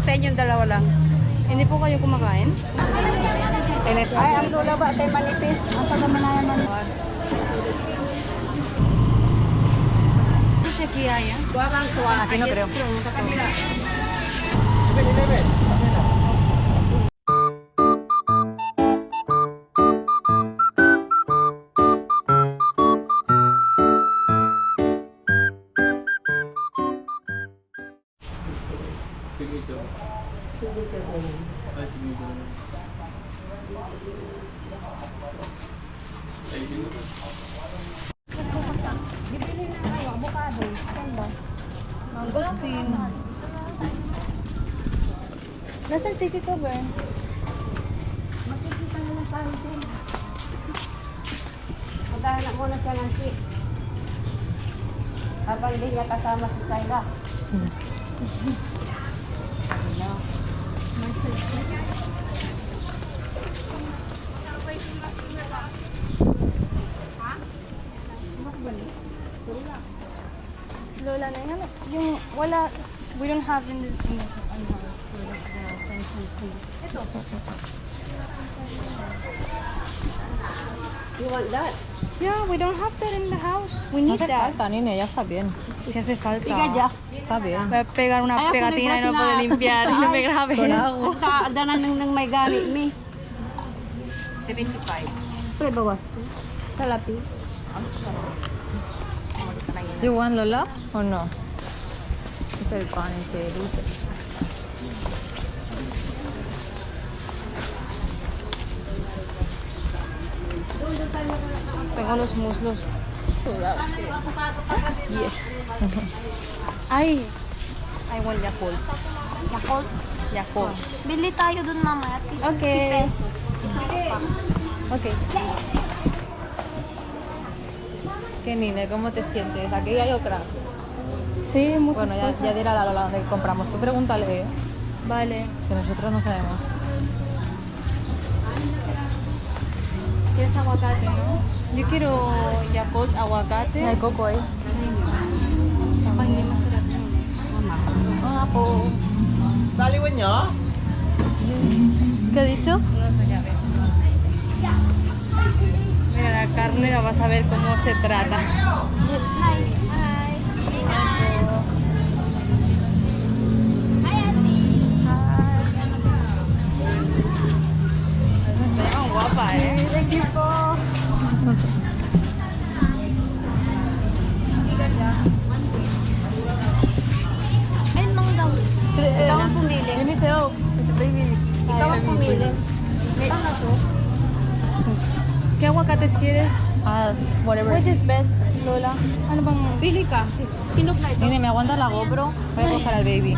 Sa inyong dalawa lang. Hindi po kayo kumakain? Ay, ang lola ba? Tayo manipis. Ang pagkamanayan man. Ano siya kiyaya? Tuwarang tuwa. Aquí no creo. Sigito. Ay, sigito. Ay, sigito. Bibili na kayo, avocado. Ganda. Mangosteen. Nasaan si Tito Ben? Makikita mo na tayo din. Maghahanap muna siya ng cake. Habang hindi niya kasama si Syla. Lola na yan. Yung wala, we don't have in the ito. You want that? Yeah, we don't have that in the house. We need that. Nina, ya está bien. Si hace falta. Ika dyan. Está bien. Voy a pegar una Ay, pegatina y no ako puedo limpiar. Y no me grabes. Kaadanan ng may gamit ni. 75. Pre, bawas. Salapi. You want Lola or no? Es el pan ese dulce. Tengo los muslos sudados. Yes. Ay, I want Yakult. Yakult. Yakult. Bili tayo dun mamaya. Okay. Okay. ¿Qué Nina? ¿Cómo te sientes? Aquí hay otra. Sí, muchas Bueno, ya cosas. dirá la Lola dónde compramos. Tú pregúntale, Vale. que nosotros no sabemos. ¿Quieres aguacate, no? Yo quiero Yakult, aguacate. No hay coco ahí. Ay, hindi masarap yun. Ah, po. ¿Qué ha dicho? No sé qué hacer. Mira, la carne la vas a ver cómo se trata. Te llaman guapa, ¿eh? Ayun, manggaw. Ikaw ang pumili. You need help with the baby. Ikaw ang pumili. May na to. ¿Qué aguacates quieres? Ah, whatever. Which is best, Lola? Ano bang... Pili ka. Kinog na ito. Nina, ¿me aguantas la GoPro? Voy a coger al baby.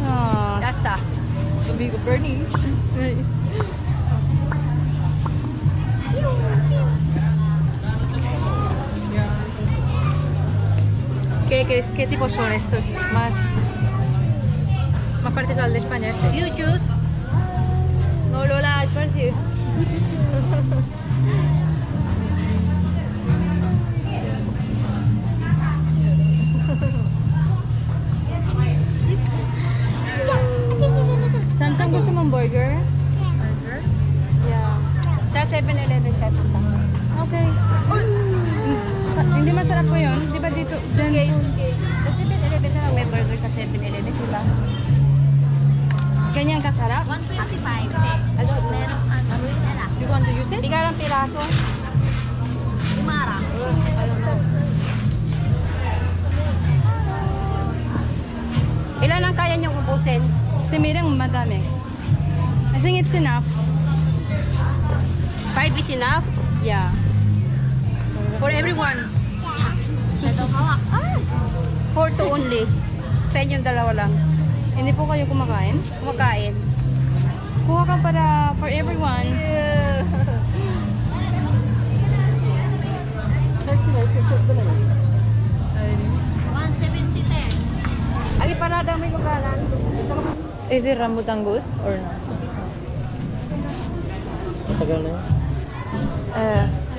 Ah, Ya está. Amigo Bernie. ¿Qué tipos son estos? Más parecidos al de España este. You choose. No, Lola, it's for you. Saan gusto mong burger? Yeah. Sa 7-Eleven ka punta. Okay. Hindi masarap po yun. Di ba dito? Dyan. Sa 7-Eleven na lang may burger sa 7-Eleven, diba? Ganyan kasarap? 125. Ano? Meron ano rin nila. Do you want to use it? Bigar ang piraso. Umara. Ilan ang kaya niyong ubusin? Si Mirang madami. I think it's enough. 5 is enough? Yeah. For everyone? Ito hawak. 4 to only. Sa inyong dalawa lang. Hindi po kayo kumakain? Kumakain. Kuha ka para for everyone. Agi parada may lugaran. Is it rambutan good or no? Matagal na yun.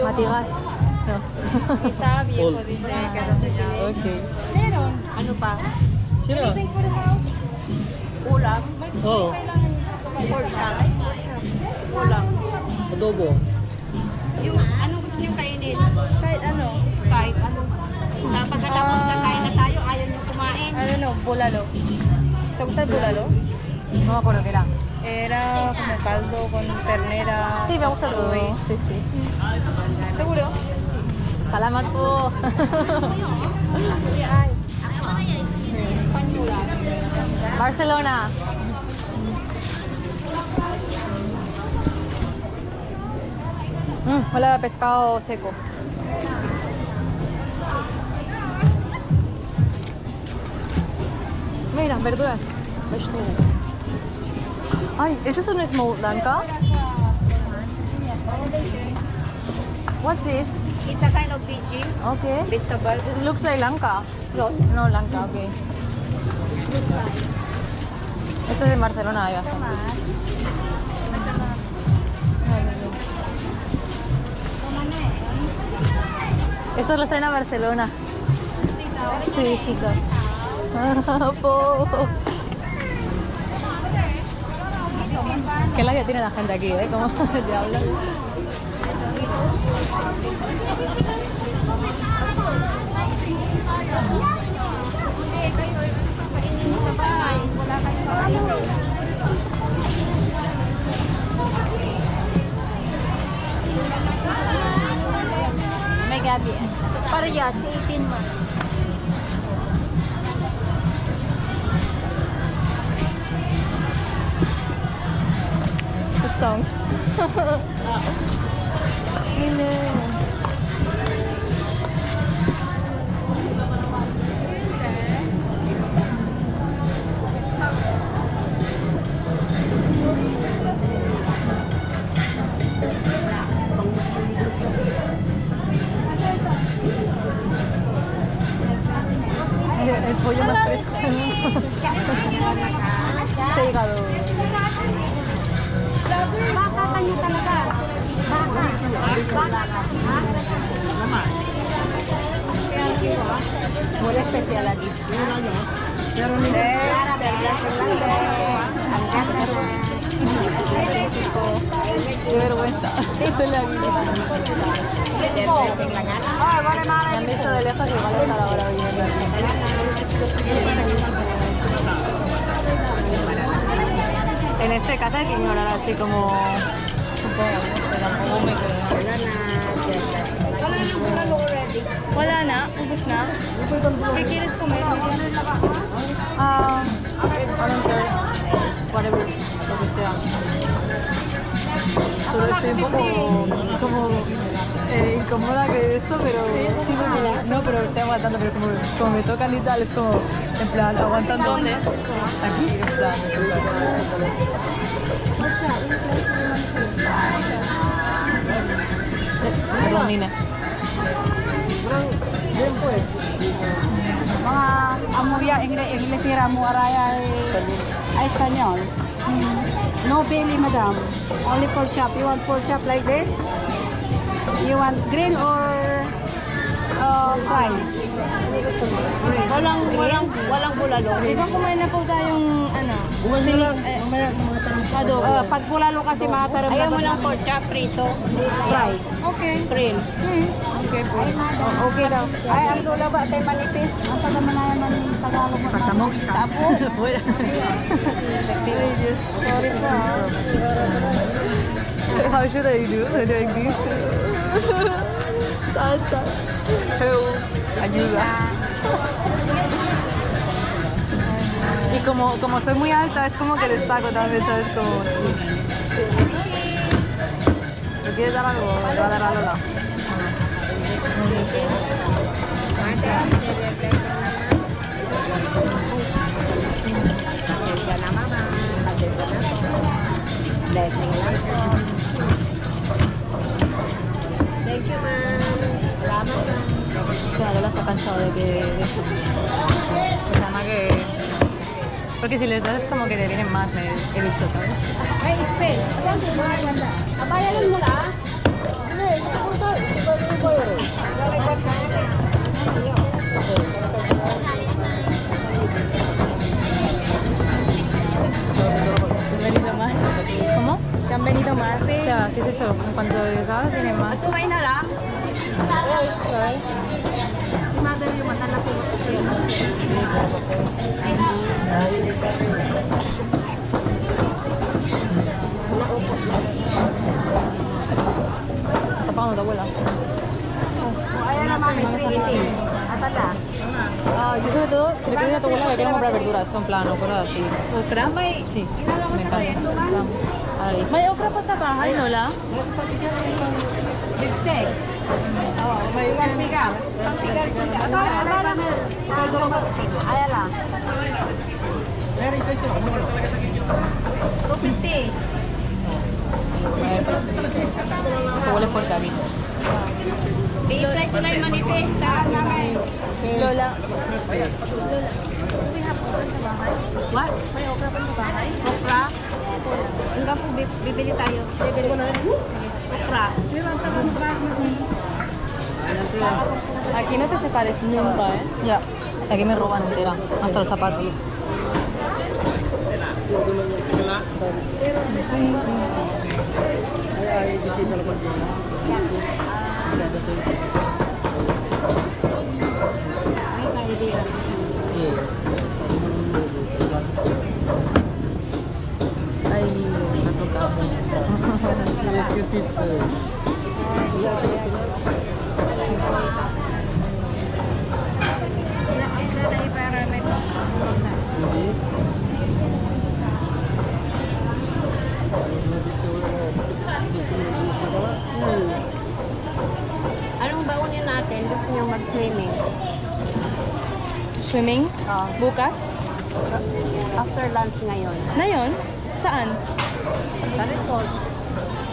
Matigas. No. Está viejo, Old. dice. Que no se llama. Okay. Meron. Ano pa? Sila? Anything for the house? Ulam? Oo. Pork chop? Ulam. Adobo. Yung anong gusto niyo kainin? Kahit ano. Kahit ano. Pagkatapos kakain na tayo, ayaw niyo kumain. Ano no, bulalo. ¿Te gusta el bulalo? No me acuerdo qué era. Era como caldo con ternera. Sí, me gusta todo. Sí, sí. ¿Seguro? Salamat po. Barcelona. Wala pescado seco. Mira, verduras. Vegetables. Ay, ¿ese es un smoked lanka? What's this? It's a kind of veggie. Okay. Vegetable. It looks like lanka. No. No, lanka, okay. Esto es de Barcelona, hay bastante. Estos los traen a Barcelona. Sí, chicos. Po. Qué labia tiene la gente aquí, ¿eh? ¿Cómo te habla? May gabi. Parehas, 18 months. The songs. El pollo más fresco. Este hígado. Baka kanya talaga. Baka. Huele especial aquí. Qué vergüenza. Esto es la vida. Me han visto de lejos y igual está la hora viniendo aquí. En este caso hay que ignorar así como... Supongo, no sé, tampoco me queda. Wala na? Ubus na? ¿Qué quieres comer? I don't care. Whatever, lo que sea. Solo estoy un poco como incómoda que esto, pero sí, porque, no, pero estoy aguantando, pero como me tocan y tal, es como, en plan, aguantando. ¿Dónde? Aquí, en plan, me toca. Perdón, Nina. Mga amuya, Inglesira mo araya ay Espanyol. No belly, madam. Only pork chop. You want pork chop like this? You want grill or fry? Walang bulalo. Di ba kumain na po tayong ano? Adobo. Pag bulalo kasi masarap. Ayaw mo lang pork chop, prito, fry, Okay. grill. Okay po. Okay daw. Ay, ang lula ba? Tayo manipis. Ang taga-manayan man yung Tagalog mo. Pasamos. Tapo. Fuera. Sorry po. How should I do like this? Salsa. Help. Ayuda. Y como soy muy alta, es como que destaco también, ¿sabes? Como, sí. ¿Le quieres dar algo? Le va a dar a Lola. Thank you, ma'am. Salamat, ma'am. Claro, Lola está cansado de que... Se llama que... Porque si les das es como que te vienen más, he visto, ¿sabes? Ay, espera. Abayaran mo lang. Bienvenido más. ¿Cómo? ¿Te han venido más? O sea, sí es eso. En cuanto ¿sabes? Tiene más. Kumain na lang. Si mother yung mata na Tapang de abuela. Ayan na mami, 380. Atala. Yo sobre todo, si le pides a tu abuela que quiero comprar verduras, son plano, cosas así. Okra? Sí, me encanta. Ahí. May okra pa sa bahay. Ay, Lola. Big steak. Pagpigal. Ayan lang. Meron isa siya. Ano? 250. Tu abuela es fuerte aquí. I-try sila yung manifesta namin. Lola. What? May okra pa sa bahay? Okra? Hanggang po bibili tayo. Bibili na. Okra. Aquí no te separes nunca, ¿eh? Ya. Aquí me roban entera, hasta los zapatos. Ay, bisita naman din. Ay, kaya din. Ay, satu kamu. Yes, good people. Anong baunin natin? Gusto niyo mag-swimming? Swimming? Bukas? After lunch ngayon. Na yun? Saan? Sa resort.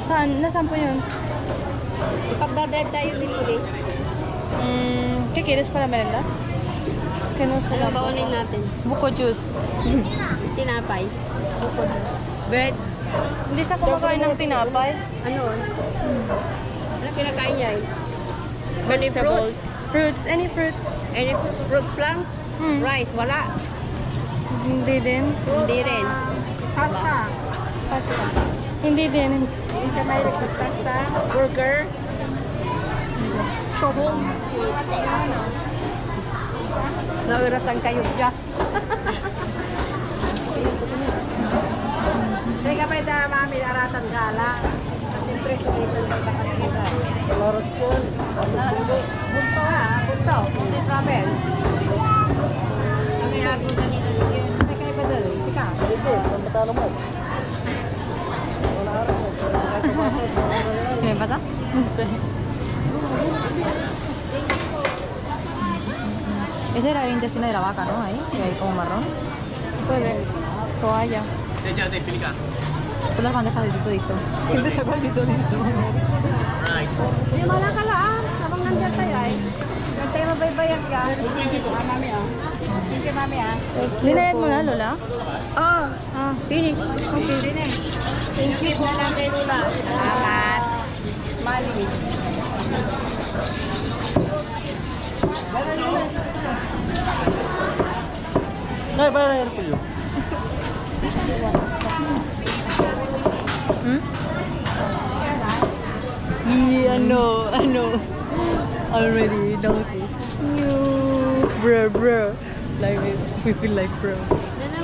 Saan? Nasaan po yun? Ipagdadrive tayo dito guys. ¿Qué quieres para merenda? Es que no sé. Anong baunin natin? Buko juice. Tinapay. Bread. Hindi siya kumakain ng tinapay. Ano? Ano kinakain niya? Any fruits? Vegetables. Fruits. Any fruit. Any fruits lang? Rice, wala. Hindi din. Hindi rin. Pasta. Pasta. Hindi din. Hindi siya may pasta. Burger. Shohong. Naurasan kayo dyan. Sige pa ito, mami, aratan gala. Siyempre, sumipin ko ito kanina. Larot ko. Bunto ha, bunto. Bunto travel. Ang iago kanina. Sige kayo pa doon. Sika. Ito, ang patalo mo. Wala araw. ¿Qué me pasa? No sé. Ese era el intestino de la vaca, ¿no? Ahí, que hay como marrón. Puede. Toalla. Son las bandejas del Tito Diso. Siempre saco el Tito Diso. Hindi mo na kalaan. Habang nandiyan tayo ay. Huwag tayo mabaybayan ka. Mami ah. Thank you, mami ah. Linayad mo na, Lola? Oh, finish. Okay. Finish. Thank you na lang kay Lula. Salamat. Mali. Ay, para yan po yun. Yeah, I know. Already noticed. Bro. Like we feel like bro.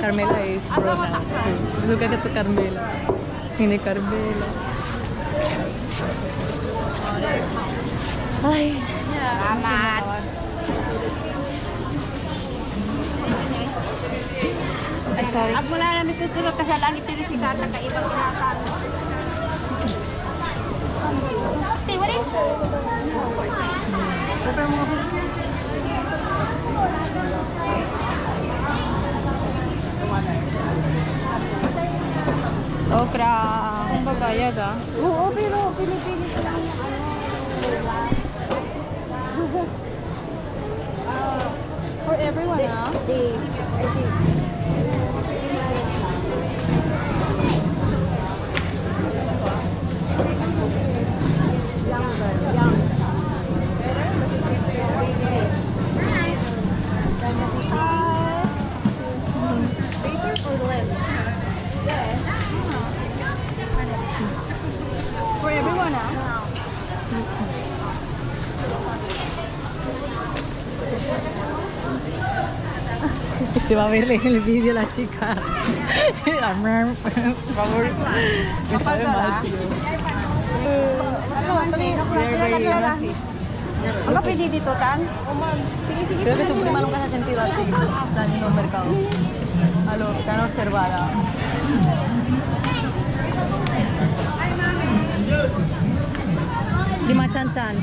Carmela is bro now. Look at Carmela. Ini Carmela. Ay. Salamat. Ay, sorry. At mula namin tutulog kasi langit yung si Kata kaibang kinakain. Tiwa rin. Okra. Ang babayad ah. Oo, pero pinipili ko lang yung For everyone ah. na? Se va a ver en el vídeo la chica. Por favor, me sabe mal, tío. Very messy. Ang pwede dito, Tan? Creo que tu prima nunca se ha sentido así, tan en un mercado. A lo tan observada. Prima Chan Chan,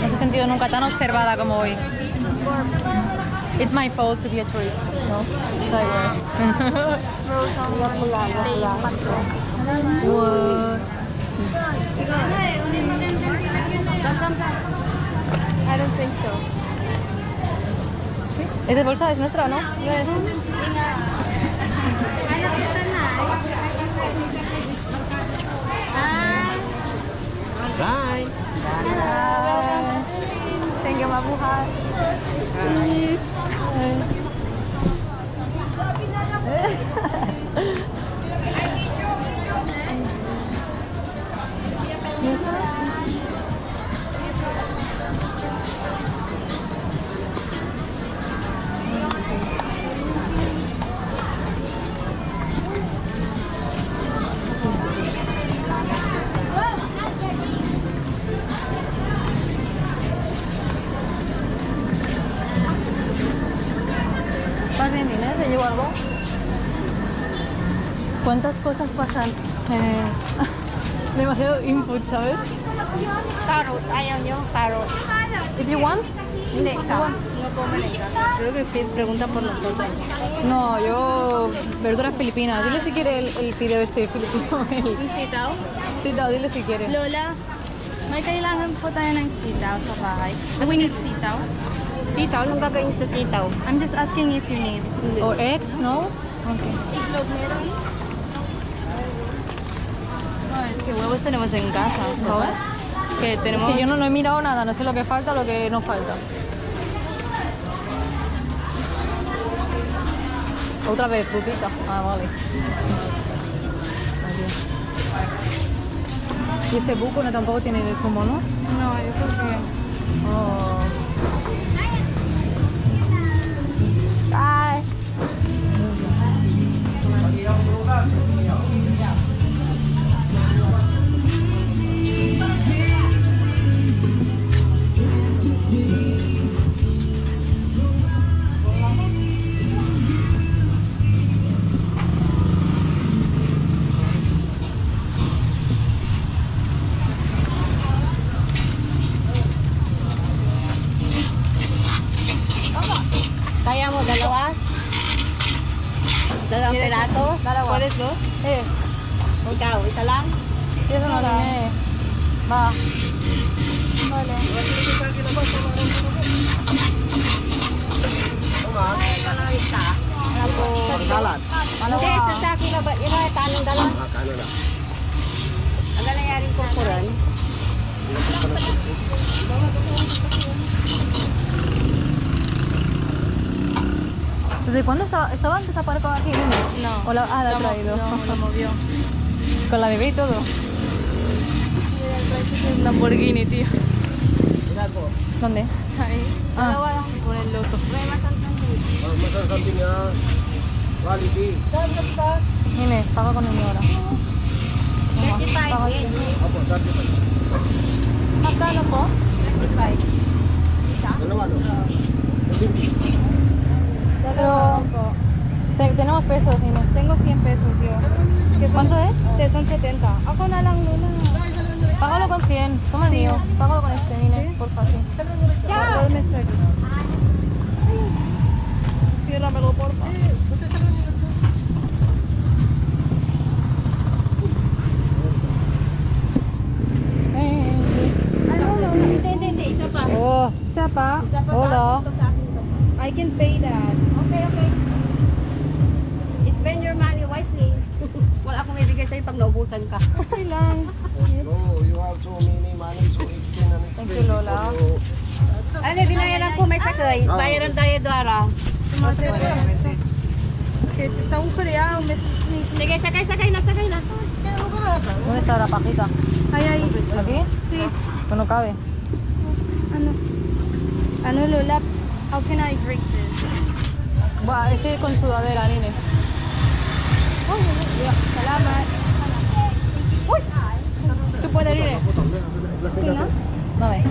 no se ha sentido nunca tan observada como hoy. It's my fault to be a tourist, no? What? I don't think so. ¿Es de bolsa? ¿Es nuestra o no? Bye. Thank you, mabuhay. ¿Vas bien, Inés? ¿Se llevó algo? ¿Cuántas cosas pasan? Demasiado input, ¿sabes? Carrots, ayaw nyo? Carrots. If you want. Hindi, ka. No comen Creo que pregunta por nosotros. No, yo verduras filipinas. Dile si quiere el fideo este filipino. Yung sitaw? Sitaw, dile si quiere. Lola, may kailangan po tayo ng sitaw sa bahay. Do we need sitaw? Sitaw? Anong gagawin sa sitaw? I'm just asking if you need. Or eggs, no? Okay. Itlog meron? No, es que huevos tenemos en casa, ¿no? Que Es tenemos... que yo no he mirado nada, no sé lo que falta, lo que no falta. Otra vez, frutita. Ah, vale. Adiós. Y este buco no tampoco tiene el zumo, ¿no? No, yo creo que... Oh. Bye. Kaya mo dalawa? Dalawang piraso? Dalawa. ¿Cuáles dos? Ikaw, isa lang? Y eso no tiene. Va. Vale. Pagsalat. Hindi, sa akin na ba? Ina, tanong dala. Kano na? Ang galayaring kukuran. ¿Desde cuándo estaba antes aparcado aquí? No. ¿O la ha traído? No, lo movió. Con la bebé y todo. Lamborghini, tío. ¿Dónde? Ahí. Ah. Dalawa lang po ng loto. May masantang dito. Masarap something niya. Quality. Inés, paga con el mío ahora. 35 each. Opo, 35. Magkano po? 35. Dalawa, no? Pero tenemos pesos, Inés. Tengo 100 pesos yo. ¿Cuánto es? Son 70. Ako na lang, Luna. Págalo con 100. Toma el mío. Págalo con este, Inés, porfa, sí. Ya. Por Mr. Ciérramelo, porfa. Hindi. Isa pa. Oh, Isa pa? hola. I can pay that. Okay. Spend your money wisely. Wala akong ibigay sa'yo pag naubusan ka. Okay lang. No, you have so many money, so explain and explain. Thank you, Lola. Ano, binayaran ko may sakay. Bayaran tayo Dara. Está un feriado. Sige, sakay na. ¿Dónde está la pajita? Ay. ¿Aquí? Sí. Pues no cabe. Ano? Ano, Lola? How can I break this? Buah, ese con sudadera, nene. Salamat. ¿Tú puedes ir? Sí, no? Vale.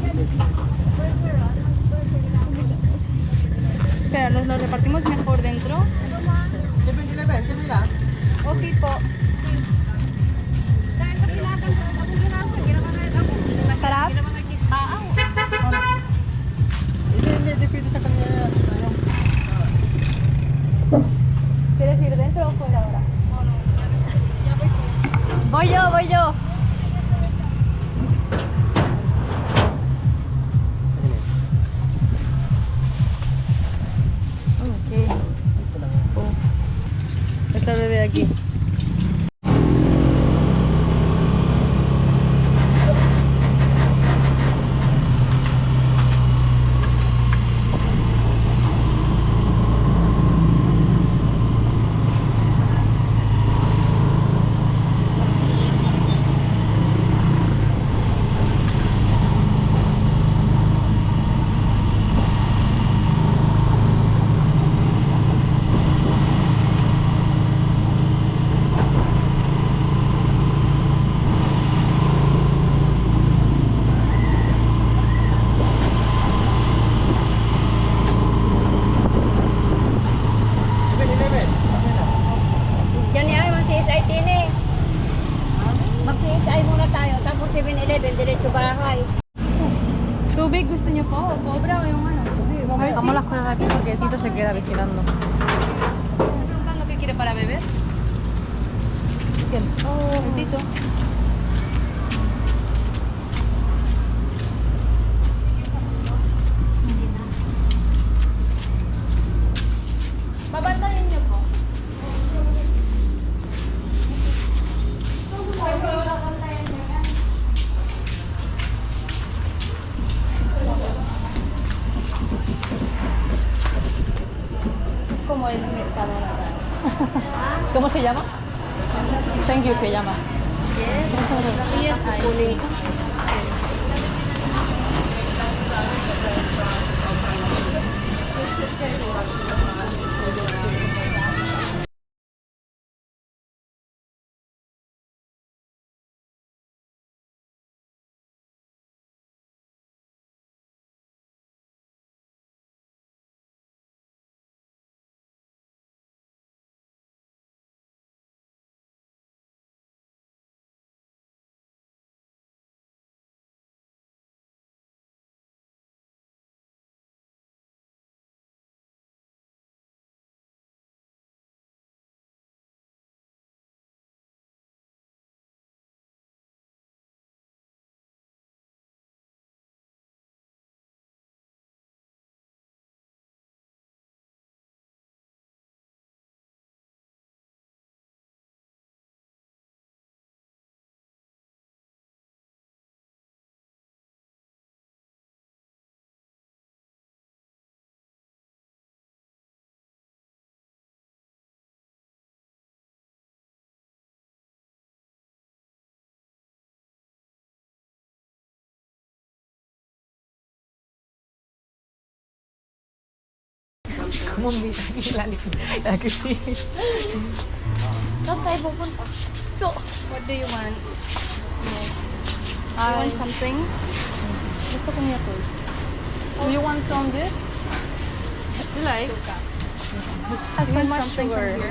Espera, ¿nos lo repartimos mejor dentro? Ok po. Sarap? ¿Quieres ir dentro o fuera ahora? Voy yo. Ok. Está el bebé aquí. Yan yan, mag-CSI din eh. Mag-CSI muna tayo, tapos 7-Eleven, diretso bahay. ¿Tubig gusto niyo po? ¿O cobra o yung ano? Dejamos las cosas aquí porque el Tito se queda vigilando. ¿Están preguntando qué quiere para beber? ¿Quién? El Tito. Babantayin niyo po. Como el mercado natal. ¿Cómo se llama? Thank you se llama. Yes, I. Como un la que sí. Doon tayo pupunta. So, what do you want? You want something? Gusto ko niya to. Do you want some this? You like? Has so so much something sugar. from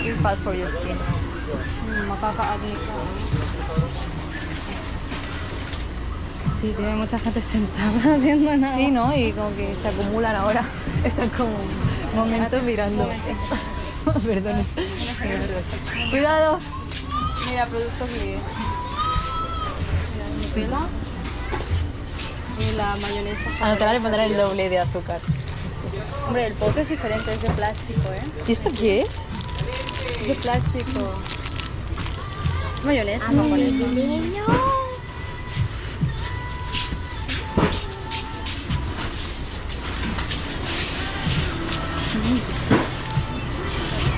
here? It's bad for your skin. Makaka-acne ka. Sí, tiene mucha gente sentada viendo nada. Sí, ¿no? Y como que se acumulan ahora. Están como un momento mirando. Perdón. Cuidado. Mira, productos Lie. Mira, Nutella. Y la mayonesa. A Nutella le pondrán el doble de azúcar. Hombre, el pote es diferente, es de plástico, ¿eh? ¿Y esto qué es? Es de plástico. Es mayonesa japonesa.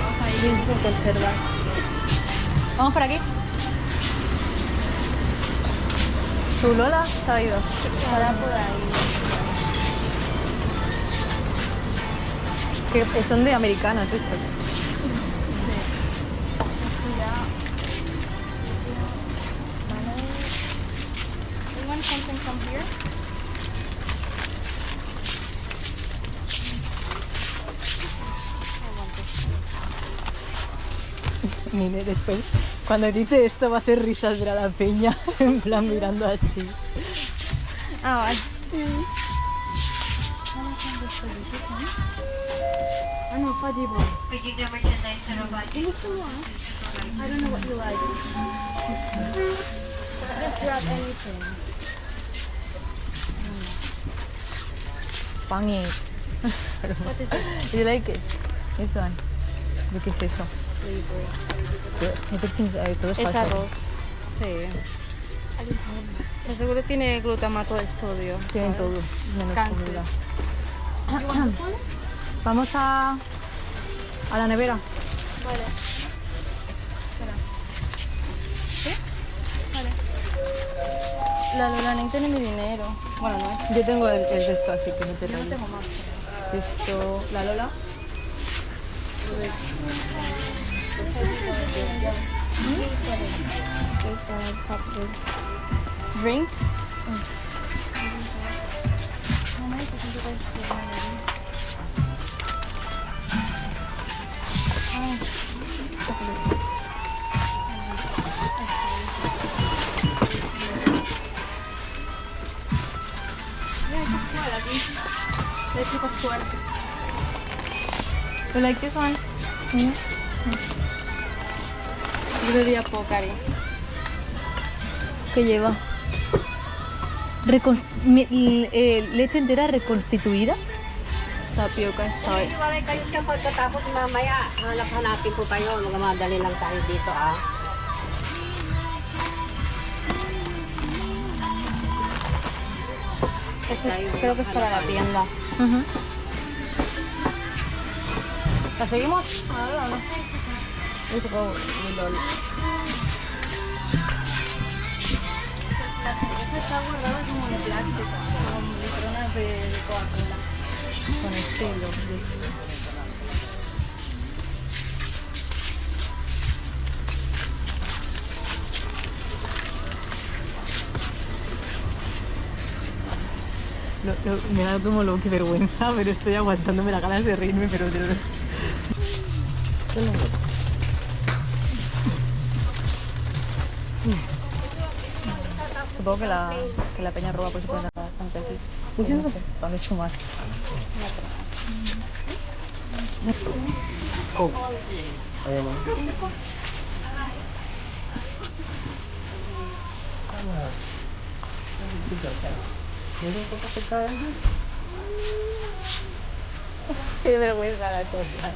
Vamos a ir con conservas. Vamos por aquí. ¿Tu Lola se ha ido? Estará por ahí. Que son de americanas estos. You want something from here? Mire, después, cuando dice esto va a ser risas de la peña, en plan mirando así. Oh, ano, fudgy boy. I don't know what you like. Just grab anything. Funny. What is it? You like it? This one. ¿Qué es eso? Todo es Es falso. arroz. Sí. O sea, seguro tiene glutamato de sodio. Tienen ¿sabes? todo, menos Cáncer. comida. Vamos a la nevera. Vale. Espera. ¿Sí? Vale. La Lola no tiene mi dinero. Bueno, no es. Yo tengo el de esto, así que no te Yo no rayes. tengo más. Esto, la Lola. Drinks? Leche Pascual. You like this one? Librería Pocari. ¿Qué lleva? Leche entera reconstituida. Tapioca style. Iwalay kayo dyan pagkatapos mamaya. Hanap-hanapin po kayo. Madali lang tayo dito ah. Eso creo que es para la tienda. Ujú. ¿La seguimos? Let's go. Está guardada como de plástico, como litronas de Coca-Cola. Con estilo. Me da como lo que vergüenza, pero estoy aguantándome las ganas de reírme, pero de verdad. Supongo que la peña roba, pues se pone bastante aquí. No sé, lo han hecho mal. Qué vergüenza la cosa.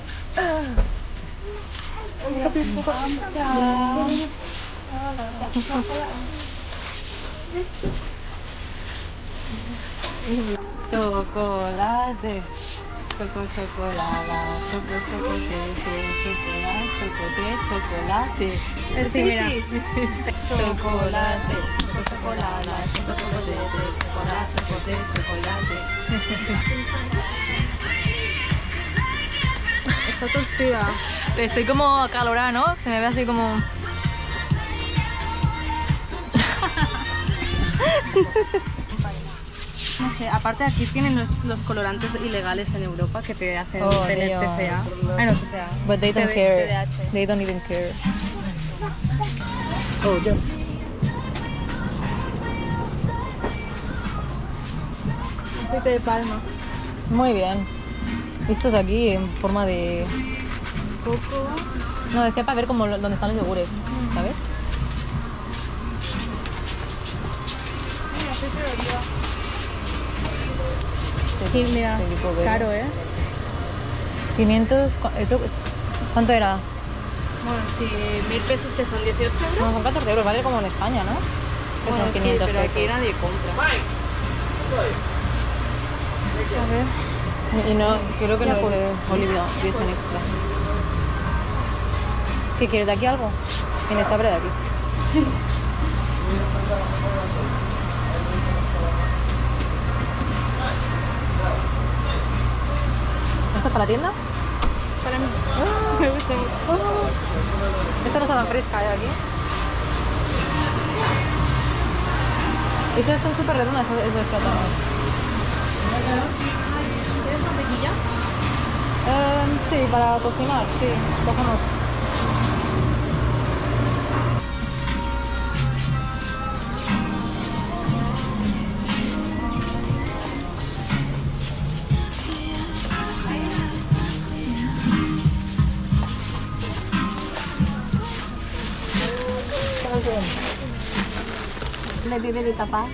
Chocolate, chocolate, chocolate. Sí, mira. Chocolate, Está torcida. Estoy como acalorada, ¿no? Se me ve así como... No sé, aparte aquí tienen los colorantes ilegales en Europa que te hacen Oh, tener Dios. TCA. Ah, no, TCA. But they don't care. TDAH. They don't even care. Oh, yes. Aceite de palma. Muy bien. Estos aquí en forma de... Coco. No, decía para ver como dónde están los yogures, ¿sabes? Mira, aceite de oliva. Sí, mira, Este tipo es de- caro, ¿eh? 500... ¿Cuánto era? Bueno, sí, 1.000 pesos que son 18 euros. No, son 14 euros, vale como en España, ¿no? Que Bueno, son sí, 500 pero aquí pesos. nadie compra. A ver. Y no, creo que no es de Olivia, 10 en extra. ¿Qué quieres de aquí algo? Tienes sabre de aquí. la tienda? Para mí. Me gusta mucho. Esta no está tan fresca, ¿eh? Aquí. Esas son súper redondas, esas plátanos. ¿Tienes mantequilla? Sí, para cocinar, sí. Cogemos. May bibili ka pa?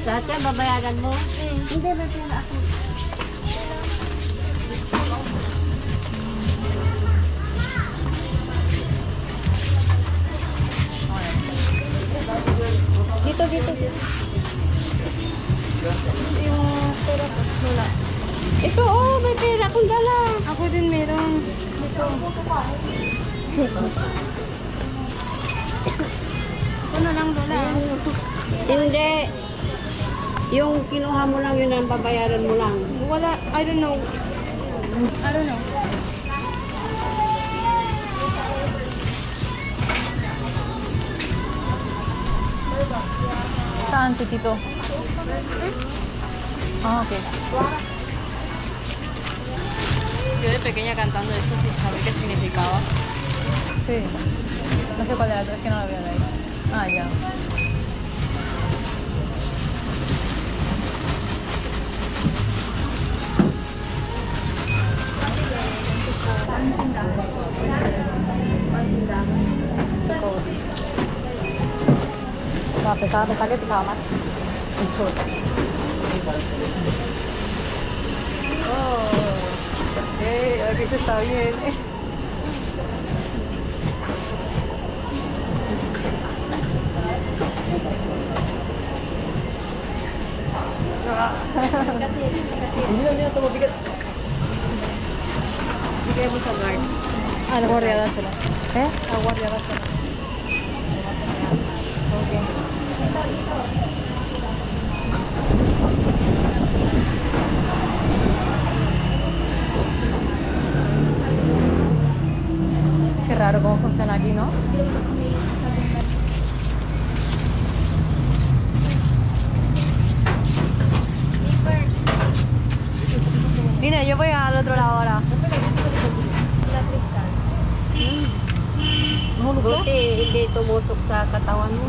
Lahat yan, babayaran mo? Hindi, may pila ako. Dito, dito, dito. Yung pera ko. Wala. Ito, oh, may pera kung dala. Ako din meron. Dito. Ano lang, Lola? Hindi. Yung kinuha mo lang, yun ang babayaran mo lang. Wala. I don't know. I don't know. Saan si Tito? Ah, ok. Yo de pequeña cantando esto sin saber qué significaba. Sí. No sé cuál era, pero es que no la veo de ahí. Ah, ya. No, pensaba que pesaba más. El chos. Oh, aquí se está bien. Mira, toma piquet. Bigay mo sa guard. Ah, la guardia, dásela. ¿Eh? La guardia, dásela. Ok. Qué raro cómo funciona aquí, ¿no? Mira, yo voy al otro lado ahora. Mahulog ka? Buti, hindi tumusok sa katawan mo.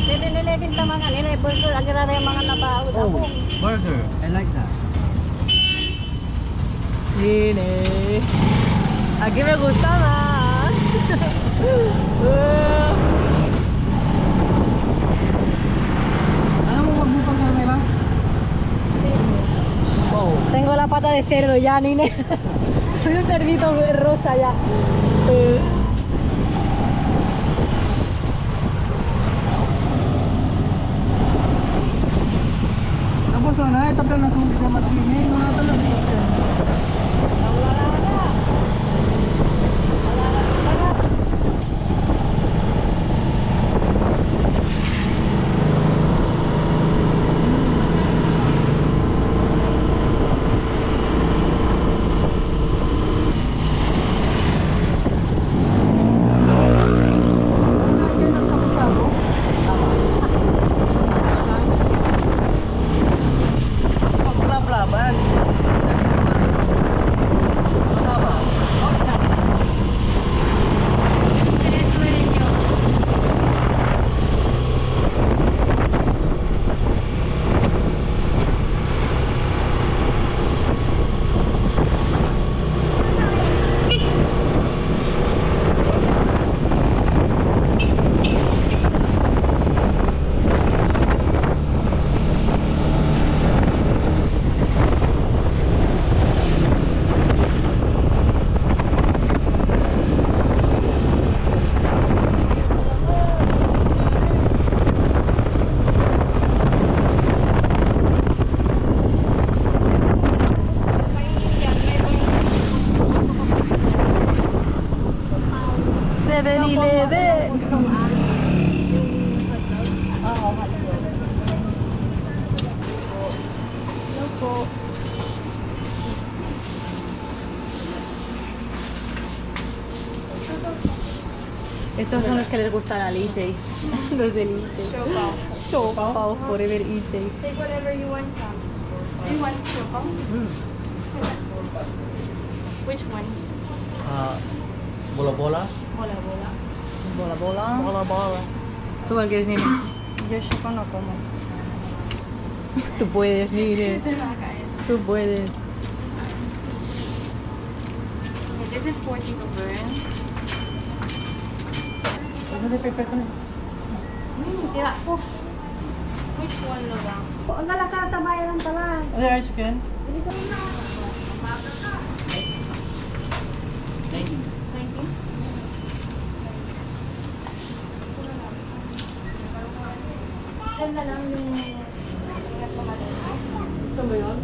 7-Eleven tama nga nila, burger, agarara yung mga nabaho. Oh, burger. I like that. Vine. Aquí me gusta más. Alam mo magbukang camera? Oh. Tengo la pata de cerdo ya, Nine. Soy un cerdito rosa ya. Tapos na, tapi na kung hindi naman ini, mga talaga. Paglaban. Apa? Eres sueño. Estos son los que les gustan al EJ. Los del EJ. Show Pao Forever EJ. Take whatever you want, Sam. Do you want choco? Which one? Bola-bola. Bola bola. Bola bola. Bola bola. ¿Tú cuál quieres, Nini? Yo choco no como. Tú puedes, Nini. Se me va a caer. Tú puedes. Okay, this is 40 to burn. Tira. Which one, Lola? Ang galakatabayan ng talan. Yeah, chicken. Thank you. Diyan na lang yung nasa malala. Ito ba yun?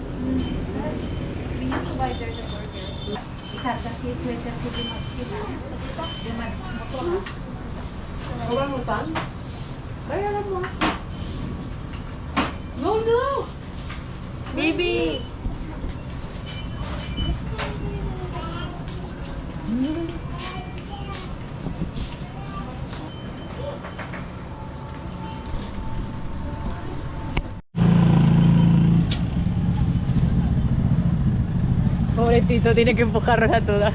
We used to buy there the burgers. Kata kiss with the Sobrang mutan? Kaya lang mo. No, no! Baby! Pobrecito, tiene que empujarnos a todas.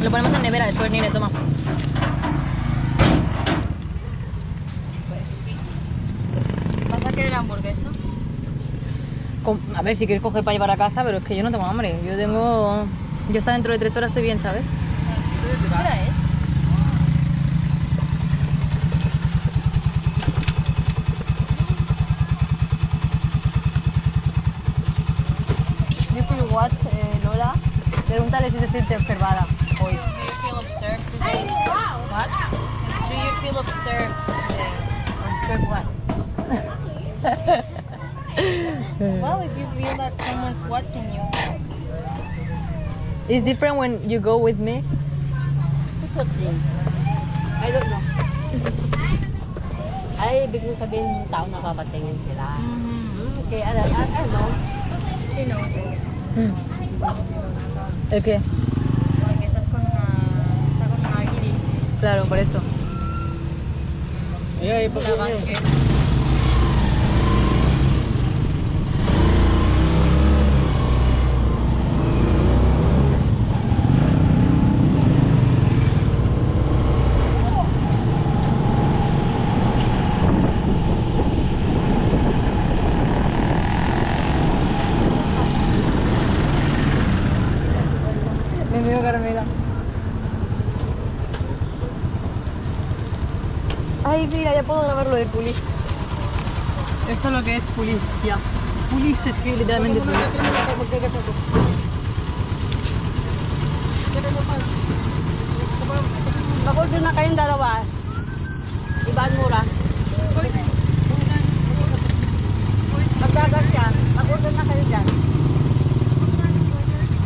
Lo ponemos en nevera después, Nine, toma. ¿Vas a querer hamburguesa? A ver si quieres coger para llevar a casa, pero es que yo no tengo hambre. Yo hasta dentro de 3 horas estoy bien, ¿sabes? ¿Qué hora es? You feel what, Lola? Pregúntale si se siente observada hoy. Do you feel observed today? What? Do you feel observed today? Observe what? Well, if you feel that someone's watching you. It's different when you go with me. I don't know. Ay, ibig mo sabihin tao napapatingin sila. Okay, I know. She knows it. ¿El qué? Porque está con Agiri. Claro, por eso. Yeah, ipag-uwi. Mi amigo Carmela. Ay, mira, ya puedo grabar lo de pulis. Esto es lo que es pulis, ya. Pulis se escribe literalmente pulis. Magkagas ako. Mag-order na kayong dalawa. Ibaan mura. Magkagas siya. Mag-order na kayo dyan.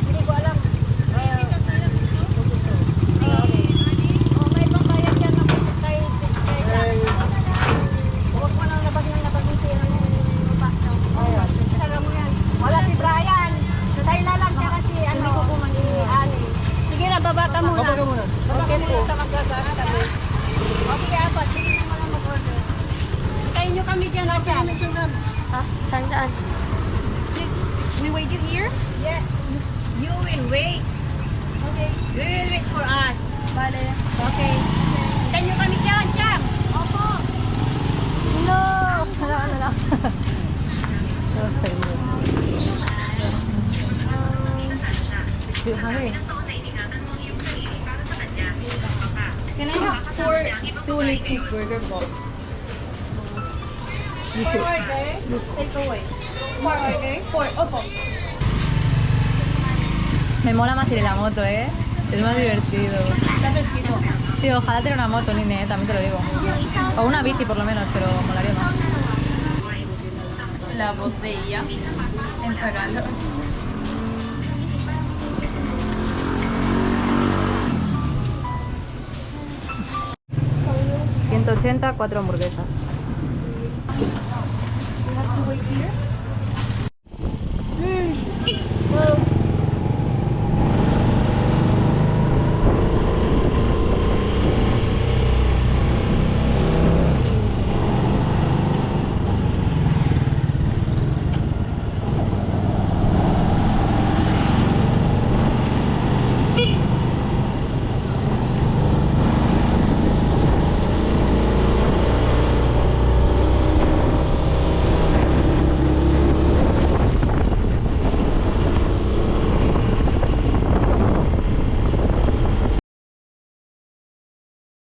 Hindi ko alam. May pambayad yan na kay huwag mo nang labas ng sira ng sara mo yan. Wala si Brian. Tayo na lang siya kasi hindi ko kumani. Sige na, baba ka muna. Baba ka muna. Okay po. Sa magkagas kami. O sige, apat. Sige naman ang mag-order. Tayo nyo kami dyan na dyan. Saan daan? We wait you here? Yeah. You will wait. Okay. You will wait for us. Vale. Okay. Hintayin nyo kami dyan, Chang. Opo. No! Ano lang. Tapos kayo. You're hungry? Can I have 4 two-leg cheeseburger po? You should. Take away. 4 order? 4. Opo. Me mola más ir en la moto, ¿eh? Es más divertido. Está fresquito. Tío, ojalá tener una moto, Nine, también te lo digo. O una bici por lo menos, pero molaría más. La botella en Tagalog. $180, 4 hamburguesas.